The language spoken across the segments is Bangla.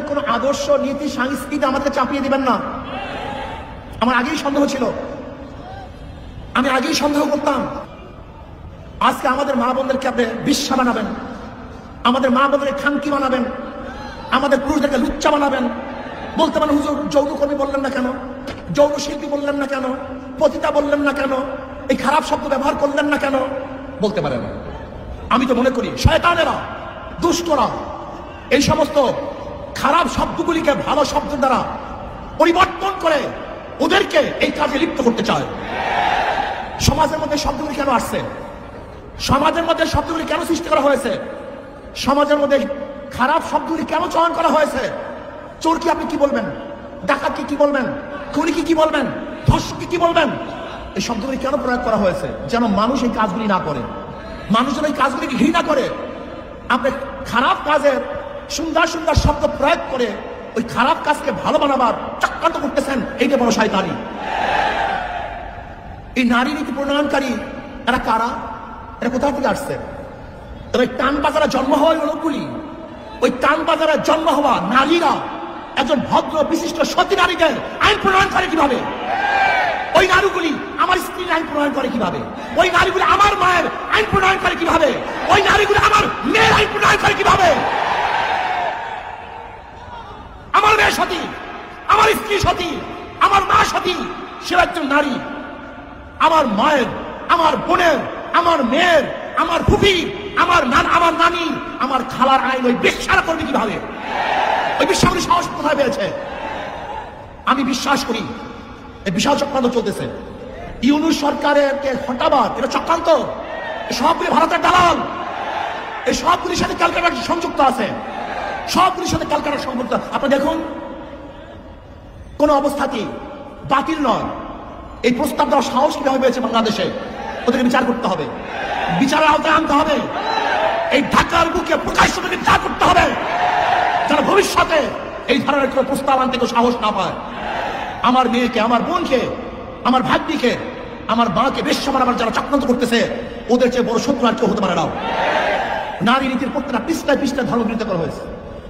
কোন আদর্শ নীতি সংস্কৃতি আমাকে চাপিয়ে দিবেন না। আমার আগেই সন্দেহ ছিল, আমি আগেই সন্দেহ করতাম। আজকে আমাদের মা বোনদেরকে আপনি বিশ্বা বানাবেন, আমাদের মা বোনদের খানকি বানাবেন, আমাদের পুরুষদেরকে লুচ্চা বানাবেন। বলতে পারেন হুজুর যৌনকর্মী বললেন না কেন, যৌন শিল্পী বললেন না কেন, পতিতা বললেন না কেন, এই খারাপ শব্দ ব্যবহার করলেন না কেন বলতে পারেন। আমি তো মনে করি শয়তানেরা, দুষ্টরা এই সমস্ত খারাপ শব্দগুলিকে ভালো শব্দ দ্বারা পরিবর্তন করে ওদেরকে এই কাজে লিপ্ত করতে চায়। সমাজের মধ্যে শব্দগুলি কেন আসছে, সমাজের মধ্যে শব্দগুলি কেন সৃষ্টি করা হয়েছে, সমাজের মধ্যে খারাপ শব্দগুলি কেন চয়ন করা হয়েছে? চোরকে আপনি কি বলবেন, ডাকাতকে কি বলবেন, খুনিকে কি বলবেন, ধর্ষককে কি বলবেন? এই শব্দগুলি কেন প্রয়োগ করা হয়েছে? যেন মানুষ এই কাজগুলি না করে, মানুষ যেন এই কাজগুলিকে ঘৃণা করে। আপনি খারাপ কাজের সুন্দর সুন্দর শব্দ প্রয়োগ করে ওই খারাপ কাজকে ভালো বানাবার চক্রান্ত করতেছেন। এইটা বড় শয়তানি। এই নারী নীতি প্রণয়নকারী এরা কারা? এরা কোথা থেকে আসছে? ওই টান বাজারে জন্ম হওয়া লোকগুলি, ওই টান বাজারে জন্ম হওয়া নারীরা একজন ভদ্র বিশিষ্ট সতী নারীদের আইন প্রণয়ন করে কিভাবে? ওই নারীগুলি আমার স্ত্রীর আইন প্রণয়ন করে কিভাবে? ওই নারীগুলি আমার মায়ের আইন প্রণয়ন করে কিভাবে? ওই নারীগুলি আমার মেয়ের আইন প্রণয়ন করে কিভাবে? আমার মেয়ে সতী, আমার স্ত্রী সতী, আমার মা সতী, সে একজন নারী। আমার মায়ের, আমার বোনের, আমার মেয়ের, আমার ফুফি, আমার নানি, আমার খালার আইন ওই বিশ্বাস করবে কিভাবে? ওই বিশ্বাসগুলি সাহস কোথায় পেয়েছে? আমি বিশ্বাস করি এই বিশাল চক্রান্ত চলতেছে। ইউনূস সরকারের হটাবার এটা চক্রান্ত। সবগুলি ভারতের দালাল, এই সবগুলির সাথে ক্যালকাটা সংযুক্ত আছে, সবগুলির সাথে ক্যালকাটা সংযুক্ত। আপনি দেখুন, কোন অবস্থাতেই বাতিল নয় এই প্রস্তাব দেওয়ার সাহস কিভাবে পেয়েছে বাংলাদেশে। ওদেরকে বিচার করতে হবে, বিচারের আওতায় আনতে হবে। এই ঢাকার বুকে প্রকাশ্যে বিচার করতে হবে, যেন ভবিষ্যতে এই ধরনের কোন প্রস্তাব আনতে কেউ সাহস না পায়। আমার মেয়েকে, আমার বোনকে, আমার ভাগ্নিকে, আমার মাকে বেশ্যা বানাবার যারা চক্রান্ত করতেছে ওদের চেয়ে বড় শত্রু আর কেউ হতে পারে না। নারী নীতির প্রত্যেকটা পৃষ্ঠায় পৃষ্ঠায় ধর্ম বিরোধিতা করা হয়েছে,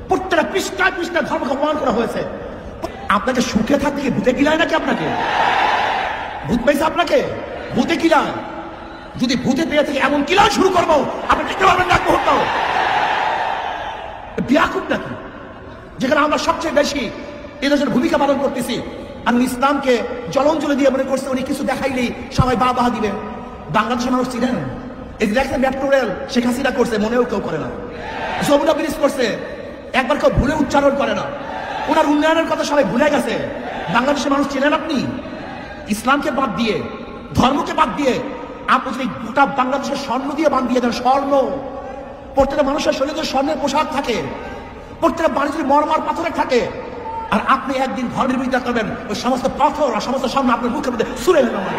প্রত্যেকটা পৃষ্ঠায় পৃষ্ঠায় ধর্মকে অপমান করা হয়েছে। আপনাকে সুখে থাকতে কি ভূতে কিলায় নাকি? আপনাকে ভূত পাইছে? আপনাকে ভূতে কিলায়? যদি ভূতে পেয়ে থেকে এমন কিলা শুরু করবো আপনি দেখতে পারবেন না। বিয়াকুব নাকি, যেখানে আমরা সবচেয়ে বেশি এদেশের ভূমিকা পালন করতেছি, আর ইসলামকে জলঞ্জলি দিয়ে মনে করছে উনি কিছু দেখাইলেই সবাই বাহবা দিবে। বাংলাদেশের মানুষ ছিলেন, এই যে দেখছেন মেট্রো রেল শেখ হাসিনা করছে, মনেও কেউ করে না। যমুনা ব্রিজ করছে, একবার কেউ ভুলে উচ্চারণ করে না। ওনার উন্নয়নের কথা সবাই ভুলে গেছে। বাংলাদেশের মানুষ ছিলেন আপনি ইসলামকে বাদ দিয়ে, ধর্মকে বাদ দিয়ে, আপনি যদি গোটা বাংলাদেশের স্বর্ণ দিয়ে বাদ দিয়ে দেন, স্বর্ণ, প্রত্যেকটা মানুষের শরীরে স্বর্ণের পোশাক থাকে, প্রত্যেকটা বাণিজ্যের মরমার পাথরের থাকে, আর আপনি একদিন ধর্মের বিরোধিতা করবেন, ওই সমস্ত পাথর আর সমস্ত স্বর্ণ আপনার মুখের মধ্যে ছুঁড়ে ফেলবেন।